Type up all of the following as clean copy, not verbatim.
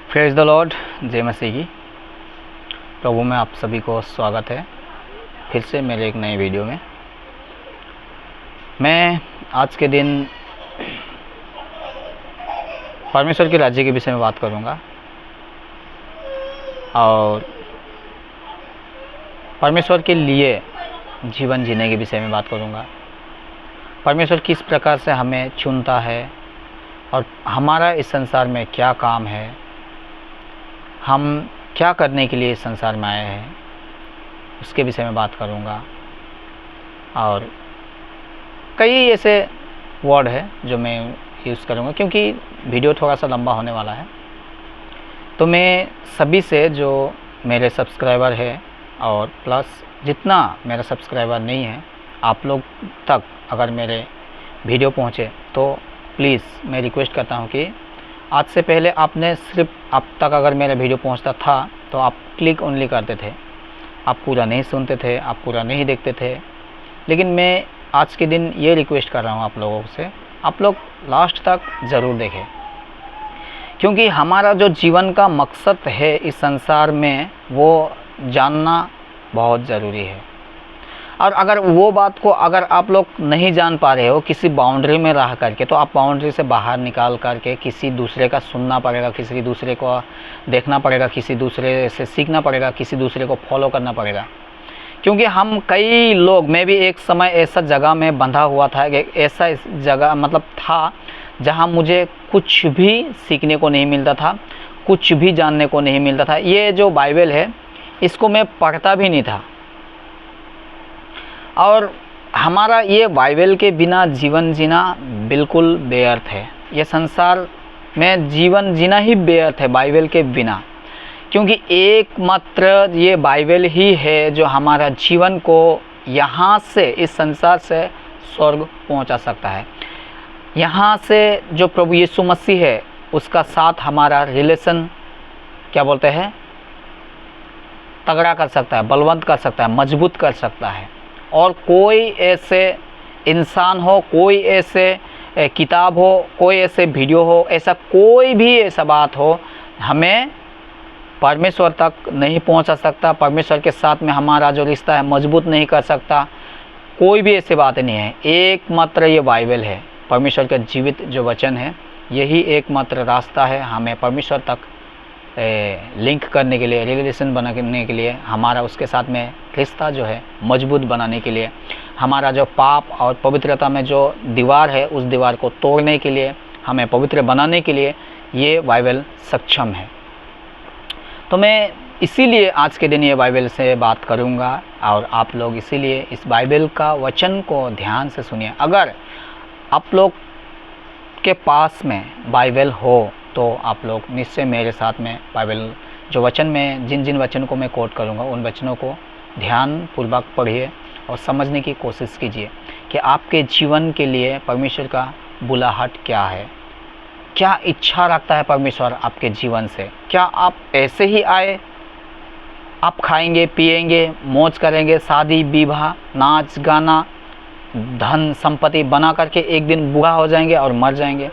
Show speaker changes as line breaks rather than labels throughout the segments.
Praise the Lord, जय मसीह की। प्रभु में आप सभी को स्वागत है फिर से मेरे एक नए वीडियो में। मैं आज के दिन परमेश्वर के राज्य के विषय में बात करूंगा और परमेश्वर के लिए जीवन जीने के विषय में बात करूंगा। परमेश्वर किस प्रकार से हमें चुनता है और हमारा इस संसार में क्या काम है, हम क्या करने के लिए इस संसार में आए हैं, उसके विषय में बात करूंगा। और कई ऐसे वर्ड है जो मैं यूज़ करूंगा क्योंकि वीडियो थोड़ा सा लंबा होने वाला है। तो मैं सभी से जो मेरे सब्सक्राइबर है और प्लस जितना मेरा सब्सक्राइबर नहीं है, आप लोग तक अगर मेरे वीडियो पहुंचे तो प्लीज़ मैं रिक्वेस्ट करता हूं कि आज से पहले आपने सिर्फ अब तक अगर मेरा वीडियो पहुंचता था तो आप क्लिक ओनली करते थे, आप पूरा नहीं सुनते थे, आप पूरा नहीं देखते थे। लेकिन मैं आज के दिन ये रिक्वेस्ट कर रहा हूं आप लोगों से, आप लोग लास्ट तक ज़रूर देखें, क्योंकि हमारा जो जीवन का मकसद है इस संसार में वो जानना बहुत ज़रूरी है। और अगर वो बात को अगर आप लोग नहीं जान पा रहे हो किसी बाउंड्री में रह करके, तो आप बाउंड्री से बाहर निकाल करके किसी दूसरे का सुनना पड़ेगा, किसी दूसरे को देखना पड़ेगा, किसी दूसरे से सीखना पड़ेगा, किसी दूसरे को फॉलो करना पड़ेगा। क्योंकि हम कई लोग, मैं भी एक समय ऐसा जगह में बंधा हुआ था, ऐसा जगह मतलब था जहाँ मुझे कुछ भी सीखने को नहीं मिलता था, कुछ भी जानने को नहीं मिलता था। ये जो बाइबल है इसको मैं पढ़ता भी नहीं था और हमारा ये बाइबल के बिना जीवन जीना बिल्कुल बेअर्थ है। ये संसार में जीवन जीना ही बेअर्थ है बाइबल के बिना, क्योंकि एकमात्र ये बाइबल ही है जो हमारा जीवन को यहाँ से, इस संसार से स्वर्ग पहुँचा सकता है। यहाँ से जो प्रभु यीशु मसीह है उसका साथ हमारा रिलेशन क्या बोलते हैं, तगड़ा कर सकता है, बलवंत कर सकता है, मजबूत कर सकता है। और कोई ऐसे इंसान हो, कोई ऐसे किताब हो, कोई ऐसे वीडियो हो, ऐसा कोई भी ऐसा बात हो हमें परमेश्वर तक नहीं पहुंचा सकता, परमेश्वर के साथ में हमारा जो रिश्ता है मजबूत नहीं कर सकता। कोई भी ऐसी बात नहीं है। एकमात्र ये बाइबल है, परमेश्वर का जीवित जो वचन है, यही एकमात्र रास्ता है हमें परमेश्वर तक लिंक करने के लिए, रिलेशन बनाने के लिए, हमारा उसके साथ में रिश्ता जो है मजबूत बनाने के लिए, हमारा जो पाप और पवित्रता में जो दीवार है उस दीवार को तोड़ने के लिए, हमें पवित्र बनाने के लिए ये बाइबल सक्षम है। तो मैं इसीलिए आज के दिन ये बाइबल से बात करूँगा और आप लोग इसीलिए इस बाइबल का वचन को ध्यान से सुनिए। अगर आप लोग के पास में बाइबल हो तो आप लोग निश्चय मेरे साथ में बाइबल जो वचन में जिन वचन को मैं कोट करूँगा उन वचनों को ध्यान पूर्वक पढ़िए और समझने की कोशिश कीजिए कि आपके जीवन के लिए परमेश्वर का बुलाहट क्या है, क्या इच्छा रखता है परमेश्वर आपके जीवन से। क्या आप ऐसे ही आए, आप खाएंगे पिएंगे मौज करेंगे, शादी विवाह नाच गाना धन संपत्ति बना करके एक दिन बूढ़ा हो जाएंगे और मर जाएंगे?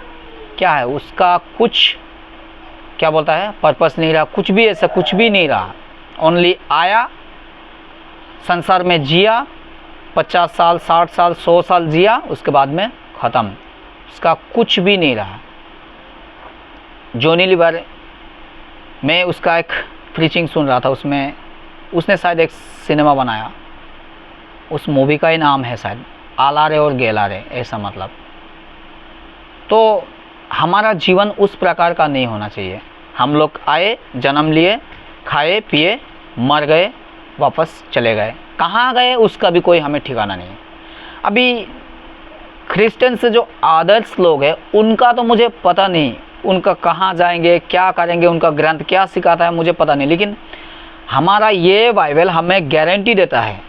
क्या है उसका कुछ क्या बोलता है पर्पस नहीं रहा, कुछ भी ऐसा कुछ भी नहीं रहा। ओनली आया, संसार में जिया, 50 साल 60 साल 100 साल जिया, उसके बाद में ख़त्म, उसका कुछ भी नहीं रहा। जॉनी लीवर, मैं उसका एक प्रीचिंग सुन रहा था, उसमें उसने शायद एक सिनेमा बनाया, उस मूवी का ही नाम है शायद आलारे और गेलारे, ऐसा मतलब। तो हमारा जीवन उस प्रकार का नहीं होना चाहिए। हम लोग आए, जन्म लिए, खाए पिए, मर गए, वापस चले गए, कहाँ गए उसका भी कोई हमें ठिकाना नहीं है। अभी क्रिश्चियन से जो आदर्श लोग हैं उनका तो मुझे पता नहीं, उनका कहाँ जाएंगे, क्या करेंगे, उनका ग्रंथ क्या सिखाता है मुझे पता नहीं। लेकिन हमारा ये बाइबल हमें गारंटी देता है,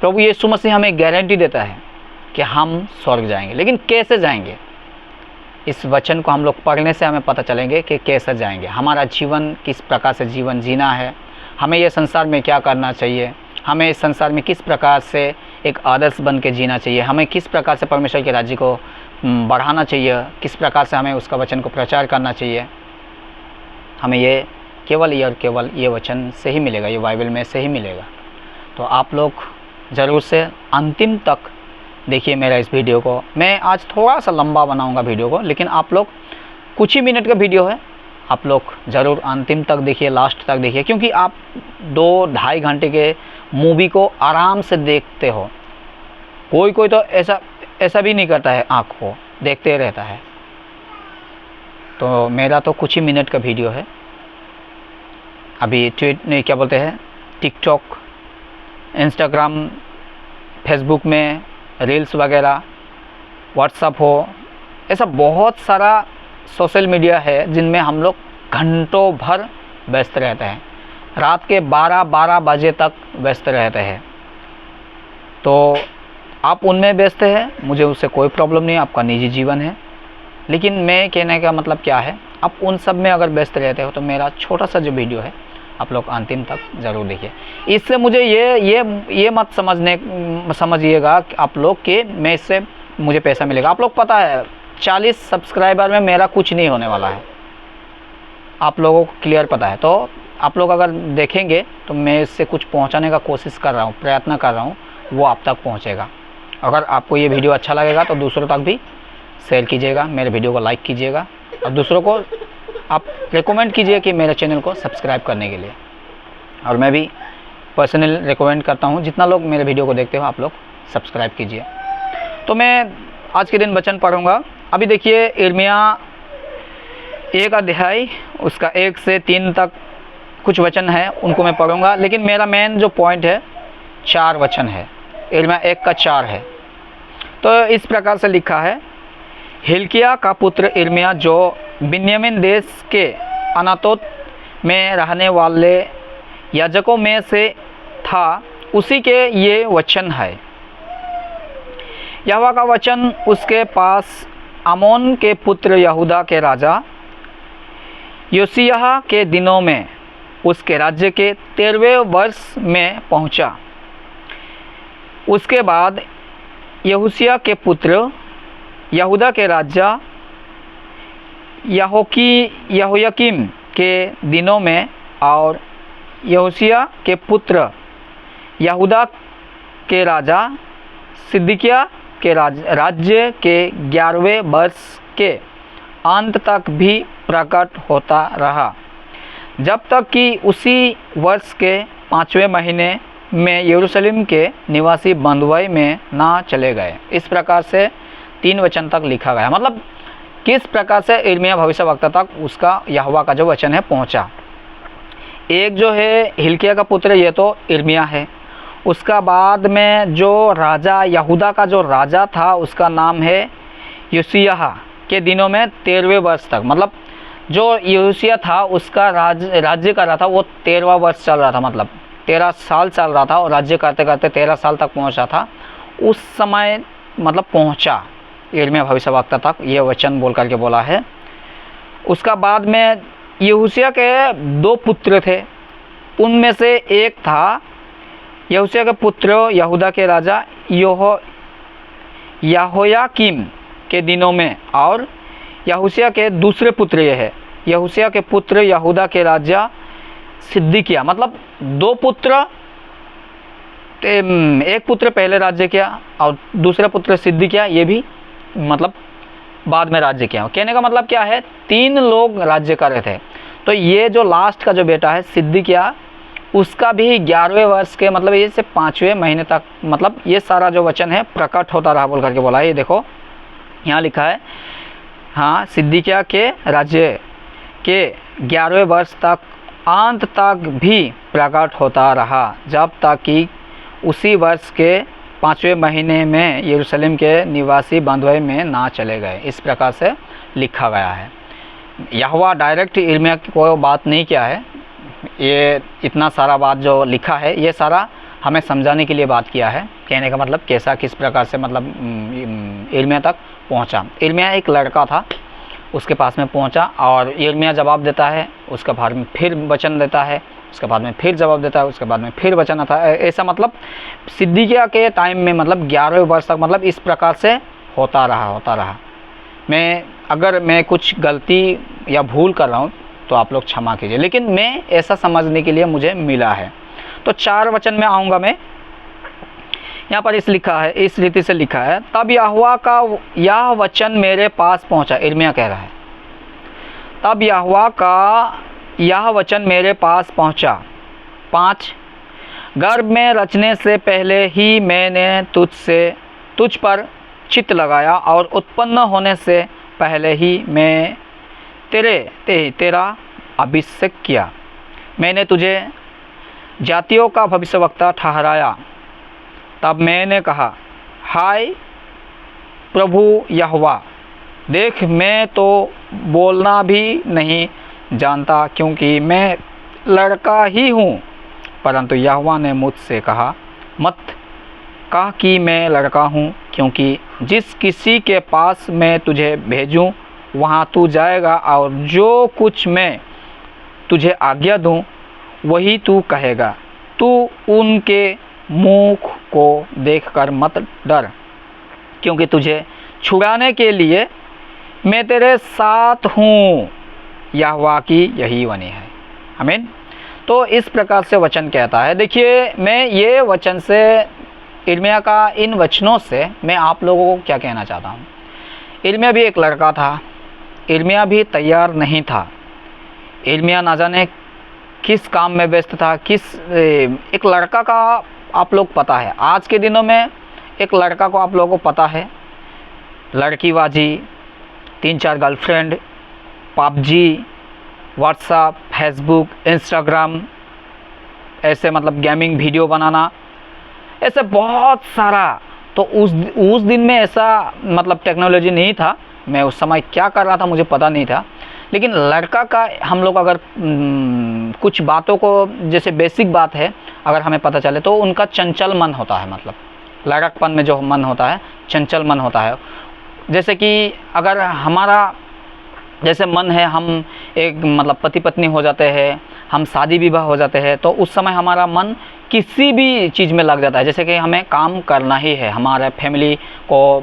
प्रभु यीशु मसीह हमें गारंटी देता है कि हम स्वर्ग जाएंगे। लेकिन कैसे जाएंगे, इस वचन को हम लोग पढ़ने से हमें पता चलेंगे कि कैसे जाएंगे, हमारा जीवन किस प्रकार से जीवन जीना है, हमें ये संसार में क्या करना चाहिए, हमें इस संसार में किस प्रकार से एक आदर्श बन के जीना चाहिए, हमें किस प्रकार से परमेश्वर के राज्य को बढ़ाना चाहिए, किस प्रकार से हमें उसका वचन को प्रचार करना चाहिए। हमें ये केवल ये वचन से ही मिलेगा, ये बाइबल में से ही मिलेगा। तो आप लोग ज़रूर से अंतिम तक देखिए मेरा इस वीडियो को। मैं आज थोड़ा सा लंबा बनाऊंगा वीडियो को, लेकिन आप लोग कुछ ही मिनट का वीडियो है, आप लोग ज़रूर अंतिम तक देखिए, लास्ट तक देखिए, क्योंकि आप 2-2.5 घंटे के मूवी को आराम से देखते हो। कोई तो ऐसा भी नहीं करता है, आँख को देखते रहता है। तो मेरा तो कुछ ही मिनट का वीडियो है। अभी क्या बोलते हैं, टिकटॉक, इंस्टाग्राम, फेसबुक में रील्स वगैरह, व्हाट्सअप हो, ऐसा बहुत सारा सोशल मीडिया है जिनमें हम लोग घंटों भर व्यस्त रहते हैं, रात के 12 बजे तक व्यस्त रहते हैं। तो आप उनमें व्यस्त हैं, मुझे उससे कोई प्रॉब्लम नहीं, आपका निजी जीवन है। लेकिन मैं कहने का मतलब क्या है, आप उन सब में अगर व्यस्त रहते हो तो मेरा छोटा सा जो वीडियो है आप लोग अंतिम तक ज़रूर देखिए। इससे मुझे ये मत समझिएगा आप लोग कि मैं इससे मुझे पैसा मिलेगा। आप लोग पता है 40 सब्सक्राइबर में मेरा कुछ नहीं होने वाला है, आप लोगों को क्लियर पता है। तो आप लोग अगर देखेंगे तो मैं इससे कुछ पहुंचाने का कोशिश कर रहा हूं, प्रयत्न कर रहा हूं, वो आप तक पहुंचेगा। अगर आपको ये वीडियो अच्छा लगेगा तो दूसरों तक भी शेयर कीजिएगा, मेरे वीडियो को लाइक कीजिएगा और दूसरों को आप रिकमेंड कीजिए कि मेरे चैनल को सब्सक्राइब करने के लिए। और मैं भी पर्सनल रिकमेंड करता हूँ, जितना लोग मेरे वीडियो को देखते हो आप लोग सब्सक्राइब कीजिए। तो मैं आज के दिन वचन पढ़ूँगा। अभी देखिए यिर्मयाह 1 अध्याय उसका 1 से 3 तक कुछ वचन है, उनको मैं पढ़ूँगा। लेकिन मेरा मेन जो पॉइंट है 4 वचन है, यिर्मयाह 1 का 4 है। तो इस प्रकार से लिखा है, हिल्किय्याह का पुत्र यिर्मयाह जो बिन्यामीन देश के अनातोत में रहने वाले याजकों में से था, उसी के ये वचन है। यहोवा का वचन उसके पास आमोन के पुत्र यहूदा के राजा योशिय्याह के दिनों में उसके राज्य के 13वें वर्ष में पहुंचा। उसके बाद यहोशिय्याह के पुत्र यहूदा के राजा यहोयाकीम के दिनों में और यहोशिय्याह के पुत्र यहूदा के राजा सिदकिय्याह के राज्य के 11वें वर्ष के अंत तक भी प्रकट होता रहा, जब तक कि उसी वर्ष के 5वें महीने में यरूशलेम के निवासी बंधुआई में ना चले गए। इस प्रकार से 3 वचन तक लिखा गया। मतलब किस प्रकार से यिर्मयाह भविष्यवक्ता तक उसका यहोवा का जो वचन है पहुंचा। एक जो है हिल्किय्याह का पुत्र, ये तो यिर्मयाह है। उसका बाद में जो राजा यहूदा का जो राजा था उसका नाम है योशिय्याह के दिनों में 13वें वर्ष तक, मतलब जो योशिय्याह था उसका राज्य कर रहा था वो 13वां वर्ष चल रहा था, मतलब 13 साल चल रहा था और राज्य करते करते 13 साल तक पहुंचा था। उस समय मतलब पहुंचा यिर्मयाह भविष्यवक्ता तक, ये वचन बोल करके बोला है। उसका बाद में यहोशिय्याह के 2 पुत्र थे, उनमें से एक था यहोशिय्याह के पुत्र यहूदा के राजा यहोयाकीम के दिनों में, और यहोशिय्याह के दूसरे पुत्र ये है यहोशिय्याह के पुत्र यहूदा के राजा सिदकिय्याह। मतलब 2 पुत्र, एक पुत्र पहले राज्य किया और दूसरा पुत्र सिदकिय्याह ये भी मतलब बाद में राज्य किया। कहने का मतलब क्या है, 3 लोग राज्य कर रहे थे। तो ये जो लास्ट का जो बेटा है सिदकिय्याह, उसका भी 11वें वर्ष के मतलब ये से 5वें महीने तक, मतलब ये सारा जो वचन है प्रकट होता रहा बोल करके बोला है। ये देखो यहाँ लिखा है, हाँ, सिदकिय्याह के राज्य के 11वें वर्ष तक अंत तक भी प्रकट होता रहा, जब तक कि उसी वर्ष के 5वें महीने में यरूशलेम के निवासी बंधुआई में ना चले गए। इस प्रकार से लिखा गया है। यहोवा डायरेक्ट यिर्मयाह को बात नहीं किया है, ये इतना सारा बात जो लिखा है ये सारा हमें समझाने के लिए बात किया है। कहने का मतलब कैसा किस प्रकार से मतलब यिर्मयाह तक पहुंचा। यिर्मयाह एक लड़का था, उसके पास में पहुंचा और यिर्मयाह जवाब देता है, उसके बाद में फिर वचन देता है, उसके बाद में फिर जवाब देता है, उसके बाद में फिर वचन आता है। ऐसा मतलब सिदकिय्याह के टाइम में मतलब 11वें वर्ष तक मतलब इस प्रकार से होता रहा। अगर मैं कुछ गलती या भूल कर रहा हूँ तो आप लोग क्षमा कीजिए, लेकिन मैं ऐसा समझने के लिए मुझे मिला है। तो 4 वचन में आऊँगा मैं। यहाँ पर इस रीति से लिखा है, तब यहोवा का यह वचन मेरे पास पहुँचा। इर्मिया कह रहा है, तब यहोवा का यह वचन मेरे पास पहुँचा। 5, गर्भ में रचने से पहले ही मैंने तुझ पर चित्त लगाया और उत्पन्न होने से पहले ही मैं तेरा अभिषेक किया। मैंने तुझे जातियों का भविष्यवक्ता ठहराया। तब मैंने कहा, हाय प्रभु यहोवा, देख मैं तो बोलना भी नहीं जानता, क्योंकि मैं लड़का ही हूँ। परंतु यहोवा ने मुझसे कहा, मत कह कि मैं लड़का हूँ, क्योंकि जिस किसी के पास मैं तुझे भेजूँ वहाँ तू जाएगा, और जो कुछ मैं तुझे आज्ञा दूँ वही तू कहेगा। तू उनके मुख को देखकर मत डर, क्योंकि तुझे छुड़ाने के लिए मैं तेरे साथ हूँ। यहोवा की यही वाणी है। आमीन। तो इस प्रकार से वचन कहता है। देखिए, मैं ये वचन से, इर्मिया का इन वचनों से मैं आप लोगों को क्या कहना चाहता हूँ। इर्मिया भी एक लड़का था, इर्मिया भी तैयार नहीं था। इर्मिया ना जाने किस काम में व्यस्त था। एक लड़का का आप लोग पता है, आज के दिनों में एक लड़का को आप लोगों को पता है, लड़कीबाजी, 3-4 girlfriend, PUBG, WhatsApp, Facebook, Instagram, ऐसे मतलब गेमिंग वीडियो बनाना, ऐसे बहुत सारा। तो उस दिन में ऐसा मतलब टेक्नोलॉजी नहीं था। मैं उस समय क्या कर रहा था मुझे पता नहीं था। लेकिन लड़का का हम लोग अगर कुछ बातों को, जैसे बेसिक बात है, अगर हमें पता चले तो उनका चंचल मन होता है। मतलब लड़कपन में जो मन होता है, चंचल मन होता है। जैसे कि अगर हमारा जैसे मन है, हम एक मतलब पति पत्नी हो जाते हैं, हम शादी विवाह हो जाते हैं, तो उस समय हमारा मन किसी भी चीज़ में लग जाता है। जैसे कि हमें काम करना ही है, हमारे फैमिली को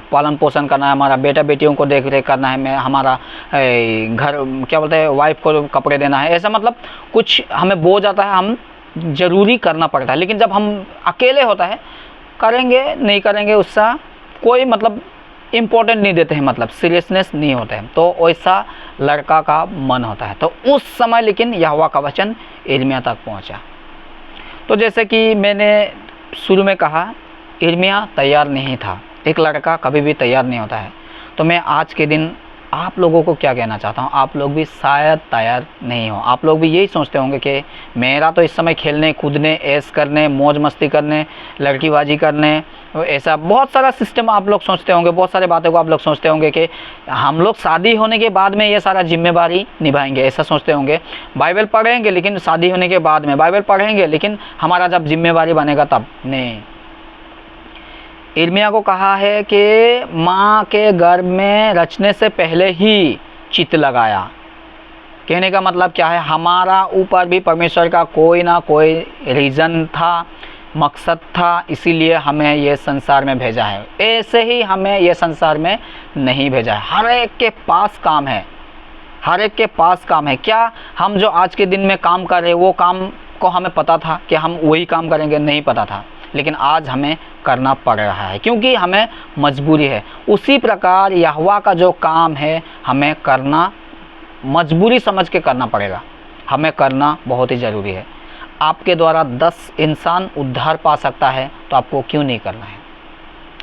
पालन पोषण करना है, हमारा बेटा बेटियों को देख रेख करना है, हमारा घर क्या बोलते हैं, वाइफ को कपड़े देना है, ऐसा मतलब कुछ हमें बोझ आता है, हम ज़रूरी करना पड़ता है। लेकिन जब हम अकेले होता है, करेंगे नहीं करेंगे उसका कोई मतलब इम्पोर्टेंट नहीं देते हैं, मतलब सीरियसनेस नहीं होता है। तो वैसा लड़का का मन होता है। तो उस समय लेकिन यहोवा का वचन इर्मिया तक पहुंचा। तो जैसे कि मैंने शुरू में कहा, इर्मिया तैयार नहीं था। एक लड़का कभी भी तैयार नहीं होता है। तो मैं आज के दिन आप लोगों को क्या कहना चाहता हूँ, आप लोग भी शायद तैयार नहीं हो। आप लोग भी यही सोचते होंगे कि मेरा तो इस समय खेलने कूदने, ऐश करने, मौज मस्ती करने, लड़कीबाजी करने, ऐसा बहुत सारा सिस्टम आप लोग सोचते होंगे, बहुत सारे बातों को आप लोग सोचते होंगे कि हम लोग शादी होने के बाद में ये सारा जिम्मेदारी निभाएंगे, ऐसा सोचते होंगे। बाइबल पढ़ेंगे लेकिन शादी होने के बाद में, बाइबल पढ़ेंगे लेकिन हमारा जब जिम्मेदारी बनेगा तब नहीं। इर्मिया को कहा है कि माँ के गर्भ में रचने से पहले ही चित्त लगाया। कहने का मतलब क्या है, हमारा ऊपर भी परमेश्वर का कोई ना कोई रीज़न था, मकसद था, इसीलिए हमें ये संसार में भेजा है। ऐसे ही हमें ये संसार में नहीं भेजा है। हर एक के पास काम है, हर एक के पास काम है। क्या हम जो आज के दिन में काम कर रहे हैं वो काम को हमें पता था कि हम वही काम करेंगे? नहीं पता था, लेकिन आज हमें करना पड़ रहा है क्योंकि हमें मजबूरी है। उसी प्रकार यहोवा का जो काम है हमें करना मजबूरी समझ के करना पड़ेगा, हमें करना बहुत ही ज़रूरी है। आपके द्वारा 10 इंसान उद्धार पा सकता है तो आपको क्यों नहीं करना है?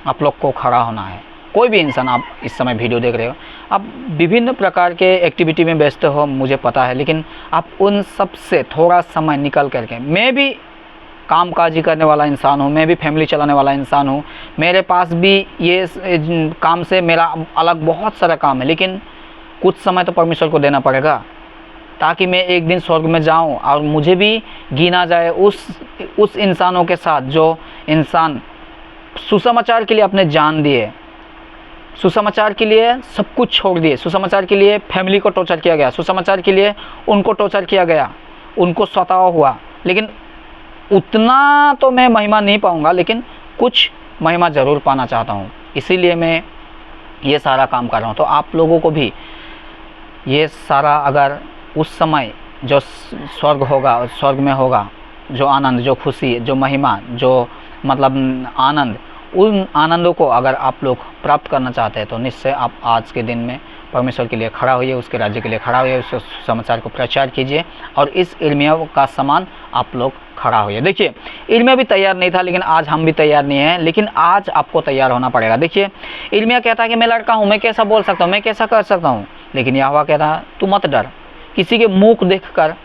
आप लोग को खड़ा होना है। कोई भी इंसान, आप इस समय वीडियो देख रहे हो, आप विभिन्न प्रकार के एक्टिविटी में व्यस्त हो, मुझे पता है, लेकिन आप उन सब से थोड़ा समय निकल करके, मैं भी काम काजी करने वाला इंसान हूँ, मैं भी फैमिली चलाने वाला इंसान हूँ, मेरे पास भी ये काम से मेरा अलग बहुत सारा काम है, लेकिन कुछ समय तो परमेश्वर को देना पड़ेगा ताकि मैं एक दिन स्वर्ग में जाऊं और मुझे भी गिना जाए उस इंसानों के साथ जो इंसान सुसमाचार के लिए अपने जान दिए, सुसमाचार के लिए सब कुछ छोड़ दिए, सुसमाचार के लिए फैमिली को टॉर्चर किया गया, सुसमाचार के लिए उनको टॉर्चर किया गया, उनको सताव हुआ, लेकिन उतना तो मैं महिमा नहीं पाऊंगा, लेकिन कुछ महिमा ज़रूर पाना चाहता हूँ। इसीलिए मैं ये सारा काम कर रहा हूँ। तो आप लोगों को भी ये सारा अगर उस समय जो स्वर्ग होगा, स्वर्ग में होगा जो आनंद, जो खुशी, जो महिमा, जो मतलब आनंद, उन आनंदों को अगर आप लोग प्राप्त करना चाहते हैं तो निश्चय आप आज के दिन में परमेश्वर के लिए खड़ा होइए, उसके राज्य के लिए खड़ा होइए, उस समाचार को प्रचार कीजिए और इस इर्मिया का समान आप लोग खड़ा होइए। देखिए इर्मिया भी तैयार नहीं था, लेकिन आज हम भी तैयार नहीं हैं, लेकिन आज आपको तैयार होना पड़ेगा। देखिए इर्मिया कहता है कि मैं लड़का हूँ, मैं कैसा बोल सकता हूँ, मैं कैसा कर सकता हूँ, लेकिन यहोवा कहता है तू मत डर, किसी के मुख देखकर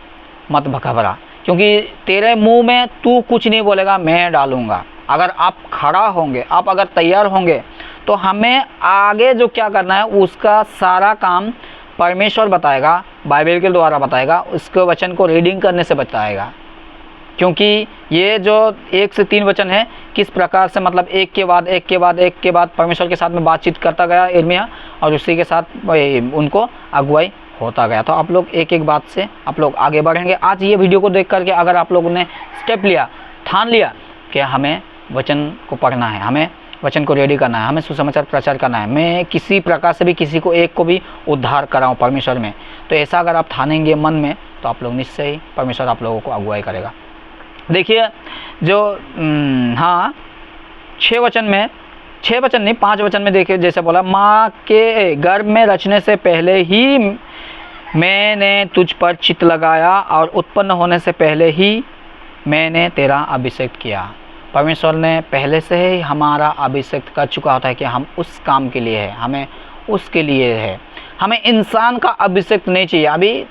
मत घबरा, क्योंकि तेरे मुंह में तू कुछ नहीं बोलेगा, मैं डालूंगा। अगर आप खड़ा होंगे, आप अगर तैयार होंगे, तो हमें आगे जो क्या करना है उसका सारा काम परमेश्वर बताएगा, बाइबल के द्वारा बताएगा, उसके वचन को रीडिंग करने से बताएगा। क्योंकि ये जो 1 से 3 वचन है, किस प्रकार से मतलब एक के बाद एक के बाद एक के बाद परमेश्वर के साथ में बातचीत करता गया इर्मिया, और उसी के साथ उनको अगुवाई होता गया। तो आप लोग एक एक बात से आप लोग आगे बढ़ेंगे। आज ये वीडियो को देख करके अगर आप लोगों ने स्टेप लिया, ठान लिया कि हमें वचन को पढ़ना है, हमें वचन को रेडी करना है, हमें सुसमाचार प्रचार करना है, मैं किसी प्रकार से भी किसी को एक को भी उद्धार कराऊं परमेश्वर में, तो ऐसा अगर आप ठानेंगे मन में, तो आप लोग निश्चय ही परमेश्वर आप लोगों को अगुवाई करेगा। देखिए जो 6 वचन में, 6 वचन नहीं 5 वचन में देखिए, जैसे बोला माँ के गर्भ में रचने से पहले ही मैंने तुझ पर चित्त लगाया और उत्पन्न होने से पहले ही मैंने तेरा अभिषेक किया। परमेश्वर ने पहले से ही हमारा अभिषेक कर चुका होता है कि हम उस काम के लिए है, हमें उसके लिए है, हमें इंसान का अभिषेक नहीं चाहिए। अभी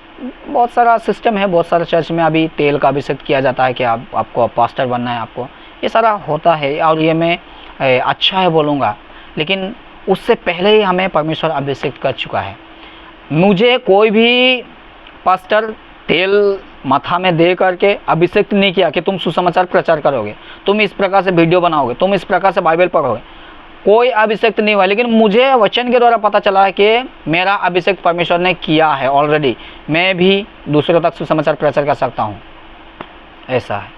बहुत सारा सिस्टम है, बहुत सारे चर्च में अभी तेल का अभिषेक किया जाता है कि आपको पास्टर बनना है, आपको ये सारा होता है और ये मैं अच्छा है बोलूँगा, लेकिन उससे पहले ही हमें परमेश्वर अभिषेक कर चुका है। मुझे कोई भी पास्टर तेल माथा में दे करके अभिषेक नहीं किया कि तुम सुसमाचार प्रचार करोगे, तुम इस प्रकार से वीडियो बनाओगे, तुम इस प्रकार से बाइबल पढ़ोगे, कोई अभिषेक नहीं हुआ। लेकिन मुझे वचन के द्वारा पता चला है कि मेरा अभिषेक परमेश्वर ने किया है ऑलरेडी, मैं भी दूसरों तक सुसमाचार प्रचार कर सकता हूँ, ऐसा है।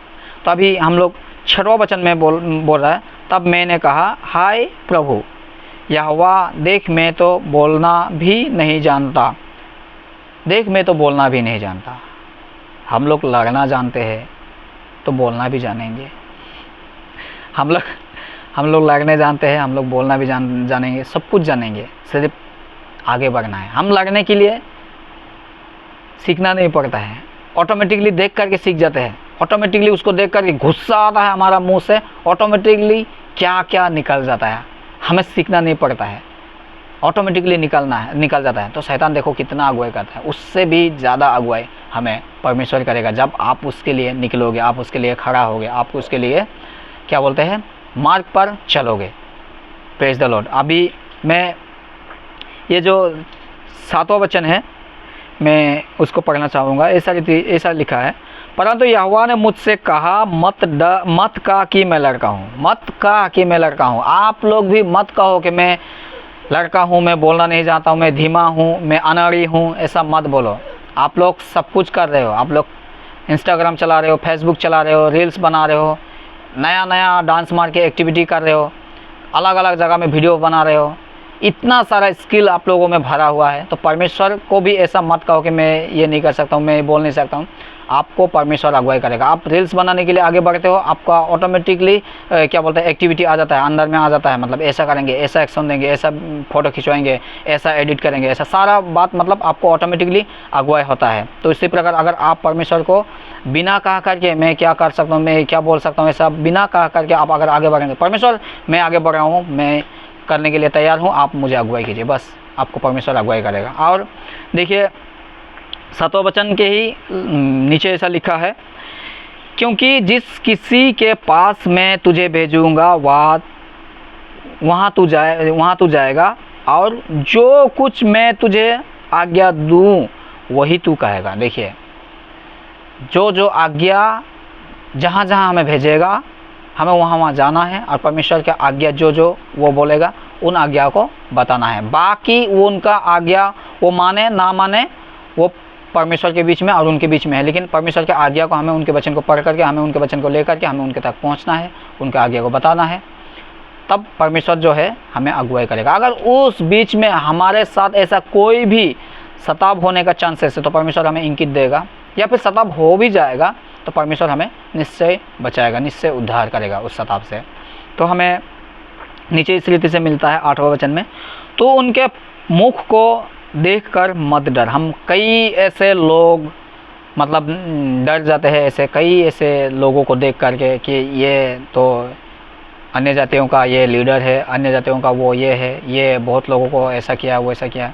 तो अभी हम लोग 6वां वचन में बोल रहा है, तब मैंने कहा हाय प्रभु यहोवा, देख मैं तो बोलना भी नहीं जानता, देख मैं तो बोलना भी नहीं जानता। हम लोग लड़ना जानते हैं तो बोलना भी जानेंगे, हम लोग लड़ने जानते हैं, हम लोग बोलना भी जानेंगे, सब कुछ जानेंगे, सिर्फ आगे बढ़ना है। हम लड़ने के लिए सीखना नहीं पड़ता है, ऑटोमेटिकली देख करके सीख जाते हैं, ऑटोमेटिकली उसको देख करके गुस्सा आता है हमारा मुंह से, ऑटोमेटिकली क्या क्या निकल जाता है, हमें सीखना नहीं पड़ता है, ऑटोमेटिकली निकल जाता है। तो शैतान देखो कितना अगुवाई करता है, उससे भी ज़्यादा अगुवाई हमें परमेश्वर करेगा जब आप उसके लिए निकलोगे, आप उसके लिए खड़ा होगे, आप उसके लिए क्या बोलते हैं मार्ग पर चलोगे। Praise the Lord. अभी मैं ये जो 7वां वचन है मैं उसको पढ़ना चाहूँगा। ऐसा लिखा है, परंतु यहोवा ने मुझसे कहा मत कहा कि मैं लड़का हूँ, मत कहा कि मैं लड़का हूँ। आप लोग भी मत कहो कि मैं लड़का हूँ, मैं बोलना नहीं जानता हूँ, मैं धीमा हूँ, मैं अनाड़ी हूँ, ऐसा मत बोलो। आप लोग सब कुछ कर रहे हो, आप लोग इंस्टाग्राम चला रहे हो, फेसबुक चला रहे हो, रील्स बना रहे हो, नया नया डांस मार के एक्टिविटी कर रहे हो, अलग अलग जगह में वीडियो बना रहे हो, इतना सारा स्किल आप लोगों में भरा हुआ है। तो परमेश्वर को भी ऐसा मत कहो कि मैं ये नहीं कर सकता हूँ, मैं बोल नहीं सकता हूँ। आपको परमेश्वर अगुवाई करेगा। आप रील्स बनाने के लिए आगे बढ़ते हो, आपका ऑटोमेटिकली क्या बोलते हैं एक्टिविटी आ जाता है, अंदर में आ जाता है, मतलब ऐसा करेंगे, ऐसा एक्शन देंगे, ऐसा फ़ोटो खिंचवाएंगे, ऐसा एडिट करेंगे, ऐसा सारा बात मतलब आपको ऑटोमेटिकली अगुवाई होता है। तो इसी प्रकार अगर आप परमेश्वर को बिना कहा करके मैं क्या कर सकता हूँ, मैं क्या बोल सकता हूँ, ऐसा बिना कहा करके आप अगर आगे बढ़ेंगे, परमेश्वर मैं आगे बढ़ रहा हूँ, मैं करने के लिए तैयार हूँ, आप मुझे अगुवाई कीजिए, बस आपको परमेश्वर अगुवाई करेगा। और देखिए 7वां वचन के ही नीचे ऐसा लिखा है, क्योंकि जिस किसी के पास मैं तुझे भेजूँगा वहाँ तू जाएगा, और जो कुछ मैं तुझे आज्ञा दूँ वही तू कहेगा। देखिए जो आज्ञा जहाँ जहाँ हमें भेजेगा, हमें वहाँ जाना है, और परमेश्वर की आज्ञा जो वो बोलेगा उन आज्ञा को बताना है। बाकी वो उनका आज्ञा वो माने ना माने वो परमेश्वर के बीच में और उनके बीच में है, लेकिन परमेश्वर की आज्ञा को हमें उनके वचन को पढ़ करके, हमें उनके वचन को लेकर के हमें उनके तक पहुंचना है, उनके आज्ञा को बताना है, तब परमेश्वर जो है हमें अगुवाई करेगा। अगर उस बीच में हमारे साथ ऐसा कोई भी शताब होने का चांसेस है तो परमेश्वर हमें इंगित देगा, या फिर शताब हो भी जाएगा तो परमेश्वर हमें निश्चय बचाएगा, निश्चय उद्धार करेगा उस शताब से। तो हमें नीचे इस रीति से मिलता है 8वें वचन में, तो उनके मुख को देखकर मत डर। हम कई ऐसे लोग मतलब डर जाते हैं, ऐसे कई ऐसे लोगों को देख करके कि ये तो अन्य जातियों का ये लीडर है, अन्य जातियों का वो ये है, ये बहुत लोगों को ऐसा किया वो ऐसा किया।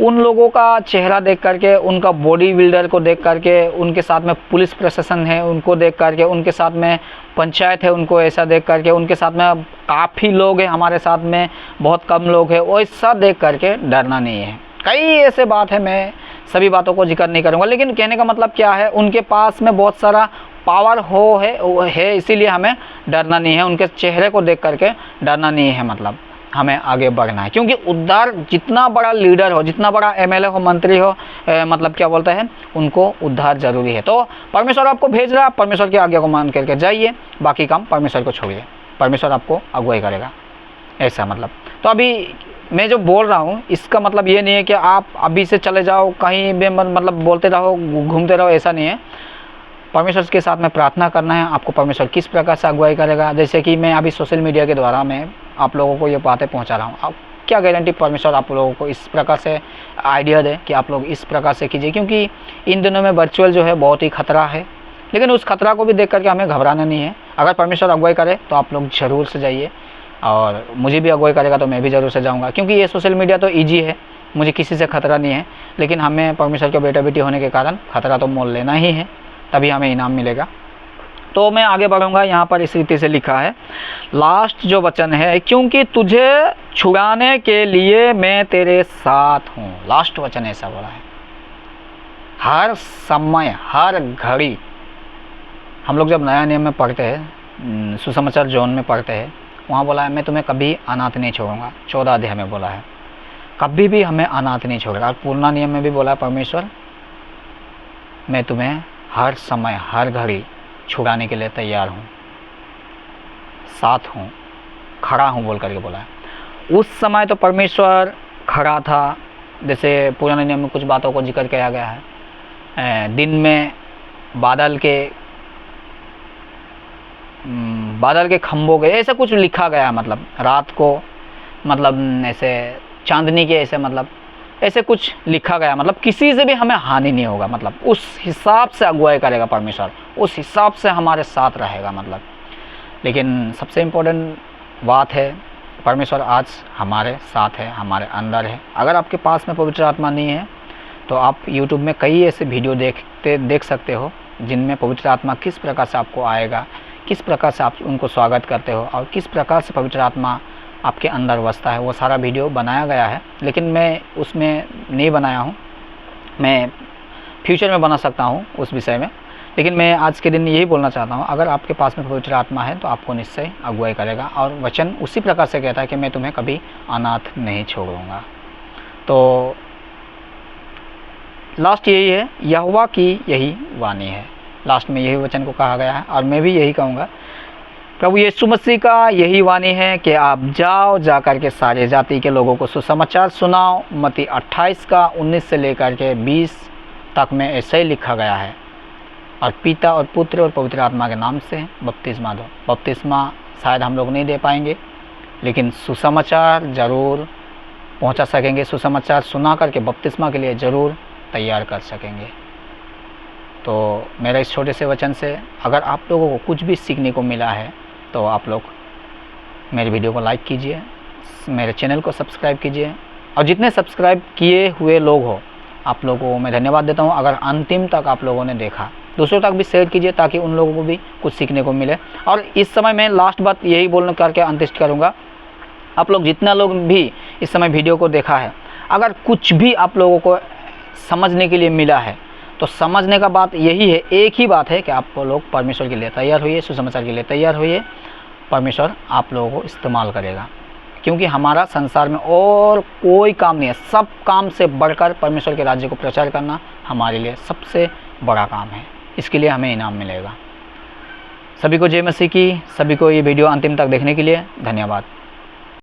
उन लोगों का चेहरा देख करके, उनका बॉडी बिल्डर को देख करके, उनके साथ में पुलिस प्रशासन है उनको देख करके, उनके साथ में पंचायत है उनको ऐसा देख करके, उनके साथ में काफ़ी लोग हैं, हमारे साथ में बहुत कम लोग हैं, वैसा देख करके डरना नहीं है। कई ऐसे बात है, मैं सभी बातों को जिक्र नहीं करूँगा, लेकिन कहने का मतलब क्या है, उनके पास में बहुत सारा पावर है इसीलिए हमें डरना नहीं है, उनके चेहरे को देख करके डरना नहीं है, मतलब हमें आगे बढ़ना है। क्योंकि उद्धार जितना बड़ा लीडर हो, जितना बड़ा एमएलए हो, मंत्री हो, मतलब क्या बोलता है, उनको उद्धार जरूरी है। तो परमेश्वर आपको भेज रहा है, परमेश्वर की आज्ञा को मान करके जाइए, बाकी काम परमेश्वर को छोड़िए, परमेश्वर आपको अगुवाई करेगा, ऐसा मतलब। तो अभी मैं जो बोल रहा हूँ इसका मतलब ये नहीं है कि आप अभी से चले जाओ कहीं भी, मतलब बोलते रहो घूमते रहो, ऐसा नहीं है। परमेश्वर के साथ में प्रार्थना करना है, आपको परमेश्वर किस प्रकार से अगुवाई करेगा। जैसे कि मैं अभी सोशल मीडिया के द्वारा मैं आप लोगों को ये बातें पहुंचा रहा हूँ, अब क्या गारंटी परमेश्वर आप लोगों को इस प्रकार से आइडिया दे कि आप लोग इस प्रकार से कीजिए। क्योंकि इन दिनों में वर्चुअल जो है बहुत ही खतरा है, लेकिन उस खतरा को भी देख करके हमें घबराना नहीं है। अगर परमेश्वर अगुवाई करे तो आप लोग ज़रूर से जाइए, और मुझे भी अगुवाई करेगा तो मैं भी ज़रूर से जाऊँगा। क्योंकि ये सोशल मीडिया तो ईजी है, मुझे किसी से खतरा नहीं है, लेकिन हमें परमेश्वर के बेटा बेटी होने के कारण खतरा तो मोल लेना ही है, तभी हमें इनाम मिलेगा। तो मैं आगे बढ़ूंगा। यहाँ पर इस रीति से लिखा है, लास्ट जो वचन है, क्योंकि तुझे छुड़ाने के लिए मैं तेरे साथ हूँ। लास्ट वचन ऐसा बोला है, हर समय हर घड़ी। हम लोग जब नया नियम में पढ़ते हैं, सुसमाचार जॉन में पढ़ते हैं, वहाँ बोला है मैं तुम्हें कभी अनाथ नहीं छोड़ूंगा। 14 अध्याय में बोला है कभी भी हमें अनाथ नहीं छोड़ेगा। और पुराना नियम में भी बोला है परमेश्वर मैं तुम्हें हर समय हर घड़ी छुड़ाने के लिए तैयार हूँ, साथ हूँ, खड़ा हूँ बोल करके बोला है। उस समय तो परमेश्वर खड़ा था, जैसे पुराने नियम में कुछ बातों को जिक्र किया गया है। दिन में बादल के खंभों के ऐसा कुछ लिखा गया, मतलब रात को मतलब ऐसे चांदनी के ऐसे मतलब ऐसे कुछ लिखा गया, मतलब किसी से भी हमें हानि नहीं होगा, मतलब उस हिसाब से अगुवाई करेगा परमेश्वर, उस हिसाब से हमारे साथ रहेगा मतलब। लेकिन सबसे इम्पोर्टेंट बात है परमेश्वर आज हमारे साथ है, हमारे अंदर है। अगर आपके पास में पवित्र आत्मा नहीं है तो आप YouTube में कई ऐसे वीडियो देख सकते हो जिनमें पवित्र आत्मा किस प्रकार से आपको आएगा, किस प्रकार से आप उनको स्वागत करते हो और किस प्रकार से पवित्र आत्मा आपके अंदर बसता है। वो सारा वीडियो बनाया गया है, लेकिन मैं उसमें नहीं बनाया हूँ, मैं फ्यूचर में बना सकता हूँ उस विषय में। लेकिन मैं आज के दिन यही बोलना चाहता हूँ, अगर आपके पास में पवित्र आत्मा है तो आपको निश्चय अगुवाई करेगा। और वचन उसी प्रकार से कहता है कि मैं तुम्हें कभी अनाथ नहीं छोड़ूंगा। तो लास्ट यही है, यहोवा की यही वाणी है। लास्ट में यही वचन को कहा गया है और मैं भी यही कहूँगा, प्रभु यीशु मसीह का यही वाणी है कि आप जाओ, जाकर के सारे जाति के लोगों को सुसमाचार सुनाओ। मत्ती 28 का 19 से लेकर के 20 तक में ऐसे ही लिखा गया है, और पिता और पुत्र और पवित्र आत्मा के नाम से बपतिस्मा दो। बपतिस्मा शायद हम लोग नहीं दे पाएंगे, लेकिन सुसमाचार ज़रूर पहुंचा सकेंगे, सुसमाचार सुना करके बपतिस्मा के लिए ज़रूर तैयार कर सकेंगे। तो मेरा इस छोटे से वचन से अगर आप लोगों को कुछ भी सीखने को मिला है तो आप लोग मेरे वीडियो को लाइक कीजिए, मेरे चैनल को सब्सक्राइब कीजिए, और जितने सब्सक्राइब किए हुए लोग हो आप लोगों को मैं धन्यवाद देता हूं। अगर अंतिम तक आप लोगों ने देखा, दूसरों तक भी शेयर कीजिए ताकि उन लोगों को भी कुछ सीखने को मिले। और इस समय मैं लास्ट बात यही बोलने करके अंत्येष्ट करूँगा, आप लोग जितना लोग भी इस समय वीडियो को देखा है, अगर कुछ भी आप लोगों को समझने के लिए मिला है तो समझने का बात यही है, एक ही बात है कि आप लोग परमेश्वर के लिए तैयार होइए, सुसमाचार के लिए तैयार होइए। परमेश्वर आप लोगों को इस्तेमाल करेगा, क्योंकि हमारा संसार में और कोई काम नहीं है। सब काम से बढ़कर परमेश्वर के राज्य को प्रचार करना हमारे लिए सबसे बड़ा काम है, इसके लिए हमें इनाम मिलेगा। सभी को जय मसीह की, सभी को ये वीडियो अंतिम तक देखने के लिए धन्यवाद।